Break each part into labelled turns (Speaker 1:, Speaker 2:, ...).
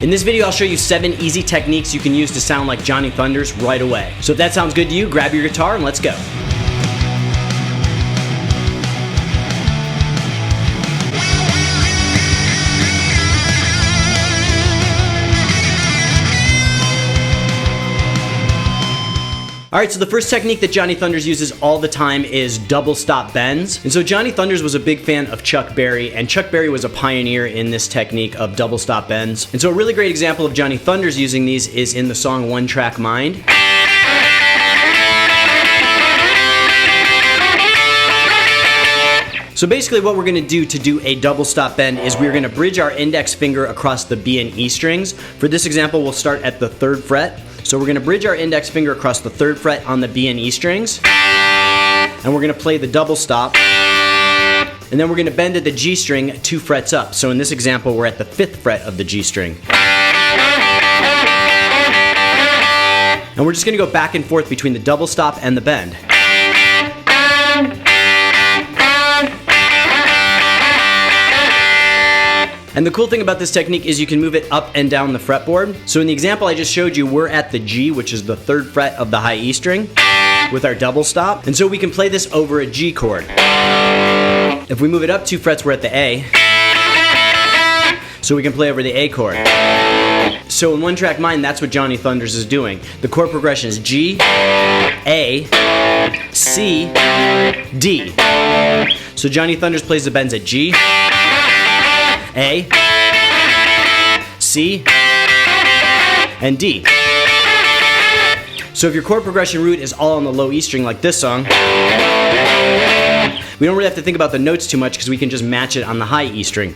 Speaker 1: In this video, I'll show you 7 easy techniques you can use to sound like Johnny Thunders right away. So if that sounds good to you, grab your guitar and let's go. Alright, so the first technique that Johnny Thunders uses all the time is double stop bends. And so Johnny Thunders was a big fan of Chuck Berry, and Chuck Berry was a pioneer in this technique of double stop bends. And so a really great example of Johnny Thunders using these is in the song One Track Mind. So basically what we're going to do a double stop bend is we're going to bridge our index finger across the B and E strings. For this example, we'll start at the 3rd fret. So we're going to bridge our index finger across the 3rd fret on the B and E strings. And we're going to play the double stop. And then we're going to bend at the G string 2 frets up. So in this example, we're at the 5th fret of the G string. And we're just going to go back and forth between the double stop and the bend. And the cool thing about this technique is you can move it up and down the fretboard. So in the example I just showed you, we're at the G, which is the 3rd fret of the high E string, with our double stop. And so we can play this over a G chord. If we move it up 2 frets, we're at the A. So we can play over the A chord. So in One Track Mind, that's what Johnny Thunders is doing. The chord progression is G, A, C, D. So Johnny Thunders plays the bends at G, A, C, and D. So if your chord progression root is all on the low E string like this song, we don't really have to think about the notes too much because we can just match it on the high E string.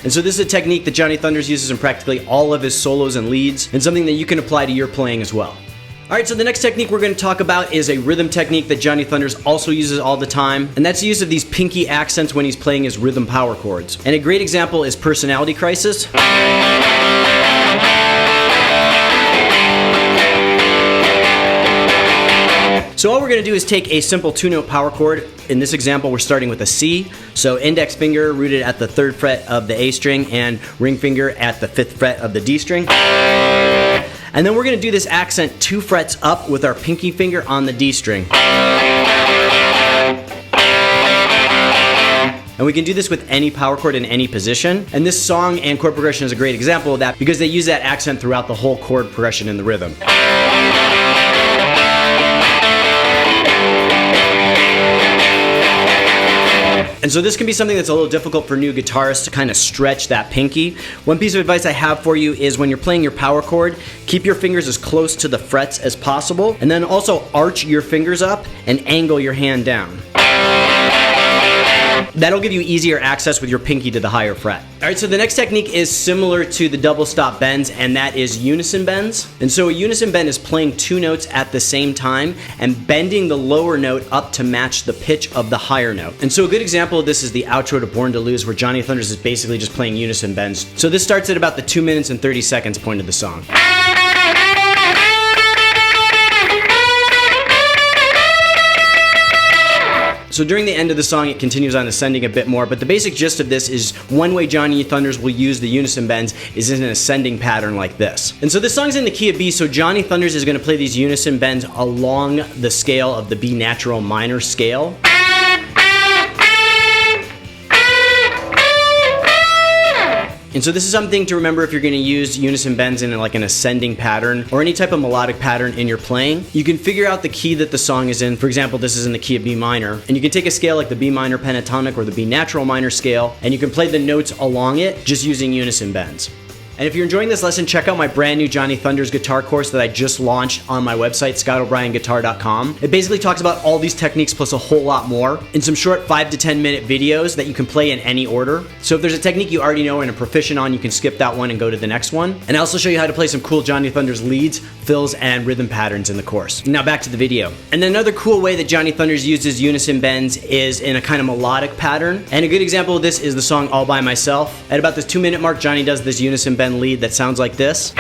Speaker 1: And so this is a technique that Johnny Thunders uses in practically all of his solos and leads, and something that you can apply to your playing as well. Alright, so the next technique we're going to talk about is a rhythm technique that Johnny Thunders also uses all the time, and that's the use of these pinky accents when he's playing his rhythm power chords. And a great example is Personality Crisis. So all we're going to do is take a simple 2-note power chord. In this example, we're starting with a C. So index finger rooted at the 3rd fret of the A string and ring finger at the 5th fret of the D string. And then we're going to do this accent 2 frets up with our pinky finger on the D string. And we can do this with any power chord in any position. And this song and chord progression is a great example of that because they use that accent throughout the whole chord progression in the rhythm. And so this can be something that's a little difficult for new guitarists to kind of stretch that pinky. One piece of advice I have for you is when you're playing your power chord, keep your fingers as close to the frets as possible, and then also arch your fingers up and angle your hand down. That'll give you easier access with your pinky to the higher fret. Alright, so the next technique is similar to the double stop bends, and that is unison bends. And so a unison bend is playing 2 notes at the same time and bending the lower note up to match the pitch of the higher note. And so a good example of this is the outro to Born to Lose, where Johnny Thunders is basically just playing unison bends. So this starts at about the 2 minutes and 30 seconds point of the song. So during the end of the song, it continues on ascending a bit more, but the basic gist of this is one way Johnny Thunders will use the unison bends is in an ascending pattern like this. And so this song's in the key of B, so Johnny Thunders is going to play these unison bends along the scale of the B natural minor scale. And so this is something to remember if you're going to use unison bends in like an ascending pattern or any type of melodic pattern in your playing. You can figure out the key that the song is in. For example, this is in the key of B minor. And you can take a scale like the B minor pentatonic or the B natural minor scale, and you can play the notes along it just using unison bends. And if you're enjoying this lesson, check out my brand new Johnny Thunders guitar course that I just launched on my website, scottobryanguitar.com. It basically talks about all these techniques plus a whole lot more in some short 5 to 10 minute videos that you can play in any order. So if there's a technique you already know and are proficient on, you can skip that one and go to the next one. And I also show you how to play some cool Johnny Thunders leads, fills, and rhythm patterns in the course. Now back to the video. And another cool way that Johnny Thunders uses unison bends is in a kind of melodic pattern. And a good example of this is the song All By Myself. At about this 2 minute mark, Johnny does this unison bend lead that sounds like this.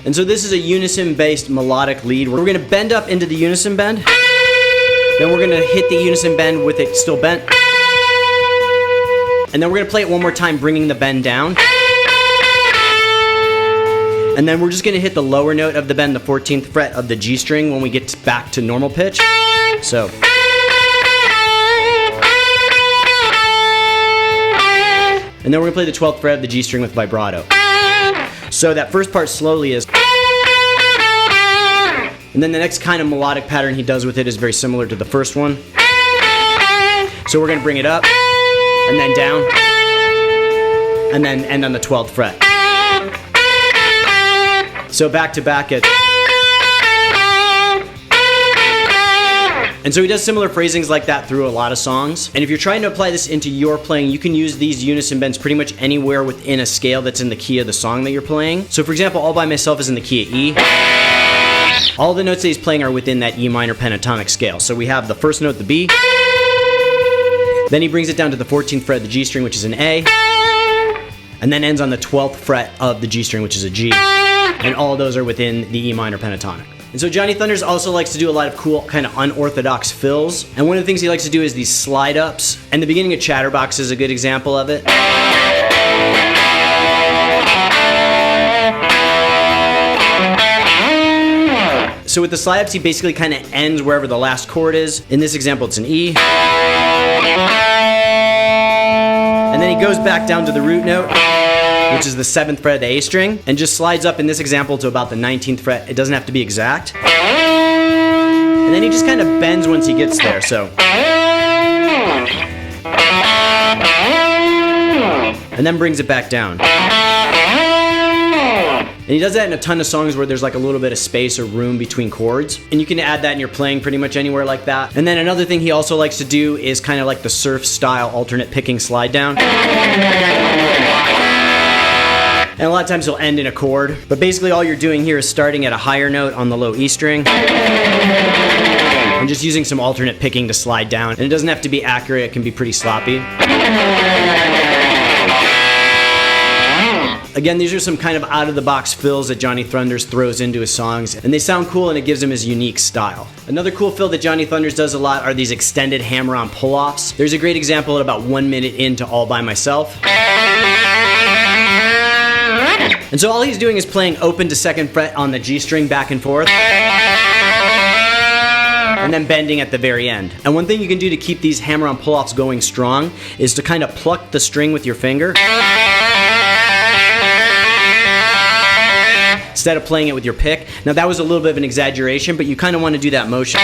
Speaker 1: And so this is a unison based melodic lead. We're going to bend up into the unison bend, then we're going to hit the unison bend with it still bent, And then we're gonna play it one more time, bringing the bend down. And then we're just gonna hit the lower note of the bend, the 14th fret of the G string when we get back to normal pitch. So. And then we're gonna play the 12th fret of the G string with vibrato. So that first part slowly is. And then the next kind of melodic pattern he does with it is very similar to the first one. So we're gonna bring it up, and then down, and then end on the 12th fret. So back to back it. And so he does similar phrasings like that through a lot of songs. And if you're trying to apply this into your playing, you can use these unison bends pretty much anywhere within a scale that's in the key of the song that you're playing. So for example, All By Myself is in the key of E. All the notes that he's playing are within that E minor pentatonic scale. So we have the first note, the B. Then he brings it down to the 14th fret of the G string, which is an A. And then ends on the 12th fret of the G string, which is a G. And all of those are within the E minor pentatonic. And so Johnny Thunders also likes to do a lot of cool kind of unorthodox fills. And one of the things he likes to do is these slide ups. And the beginning of Chatterbox is a good example of it. So with the slide ups, he basically kind of ends wherever the last chord is. In this example, it's an E. And then he goes back down to the root note, which is the 7th fret of the A string, and just slides up in this example to about the 19th fret. It doesn't have to be exact. And then he just kind of bends once he gets there, so. And then brings it back down. And he does that in a ton of songs where there's like a little bit of space or room between chords. And you can add that in your playing pretty much anywhere like that. And then another thing he also likes to do is kind of like the surf style alternate picking slide down. And a lot of times he'll end in a chord. But basically all you're doing here is starting at a higher note on the low E string. And just using some alternate picking to slide down. And it doesn't have to be accurate, it can be pretty sloppy. Again, these are some kind of out-of-the-box fills that Johnny Thunders throws into his songs, and they sound cool and it gives him his unique style. Another cool fill that Johnny Thunders does a lot are these extended hammer-on pull-offs. There's a great example at about 1 minute into All By Myself. And so all he's doing is playing open to 2nd fret on the G string back and forth, and then bending at the very end. And one thing you can do to keep these hammer-on pull-offs going strong is to kind of pluck the string with your finger, instead of playing it with your pick. Now that was a little bit of an exaggeration, but you kind of want to do that motion.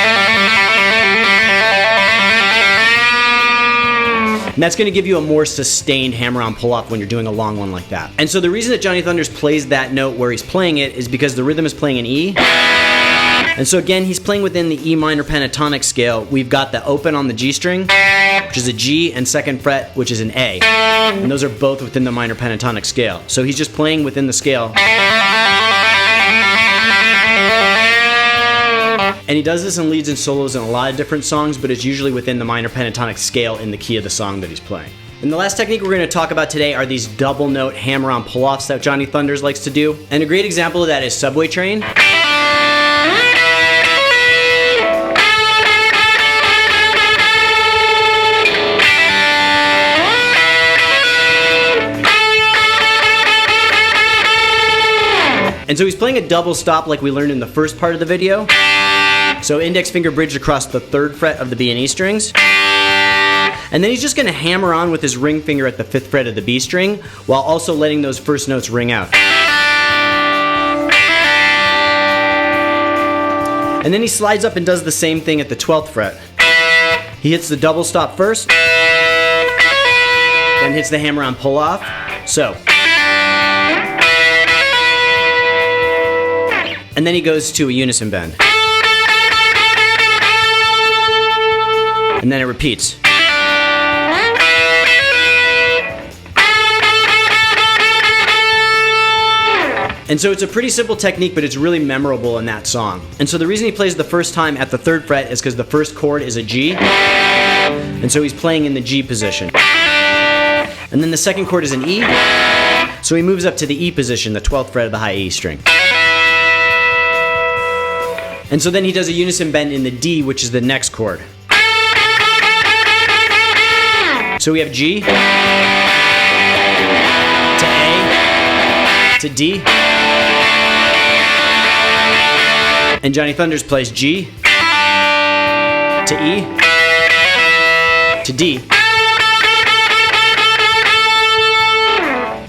Speaker 1: And that's going to give you a more sustained hammer-on pull-off when you're doing a long one like that. And so the reason that Johnny Thunders plays that note where he's playing it is because the rhythm is playing an E. And so again, he's playing within the E minor pentatonic scale. We've got the open on the G string, which is a G, and 2nd fret, which is an A. And those are both within the minor pentatonic scale. So he's just playing within the scale. And he does this in leads and solos in a lot of different songs, but it's usually within the minor pentatonic scale in the key of the song that he's playing. And the last technique we're going to talk about today are these double note hammer-on pull-offs that Johnny Thunders likes to do. And a great example of that is Subway Train. And so he's playing a double stop like we learned in the first part of the video. So index finger bridged across the 3rd fret of the B and E strings. And then he's just going to hammer on with his ring finger at the 5th fret of the B string while also letting those first notes ring out. And then he slides up and does the same thing at the 12th fret. He hits the double stop first, then hits the hammer-on pull-off. So. And then he goes to a unison bend. And then it repeats. And so it's a pretty simple technique, but it's really memorable in that song. And so the reason he plays the first time at the 3rd fret is because the first chord is a G. And so he's playing in the G position. And then the 2nd chord is an E. So he moves up to the E position, the 12th fret of the high E string. And so then he does a unison bend in the D, which is the next chord. So we have G to A to D. And Johnny Thunders plays G to E to D.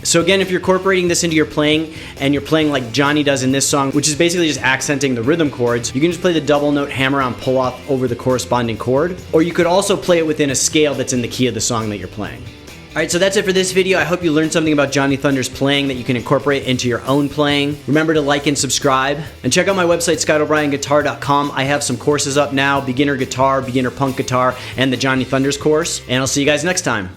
Speaker 1: So again, if you're incorporating this into your playing and you're playing like Johnny does in this song, which is basically just accenting the rhythm chords, you can just play the double note hammer-on pull-off over the corresponding chord, or you could also play it within a scale that's in the key of the song that you're playing. Alright, so that's it for this video. I hope you learned something about Johnny Thunders playing that you can incorporate into your own playing. Remember to like and subscribe. And check out my website, ScottO'BrienGuitar.com. I have some courses up now, beginner guitar, beginner punk guitar, and the Johnny Thunders course. And I'll see you guys next time.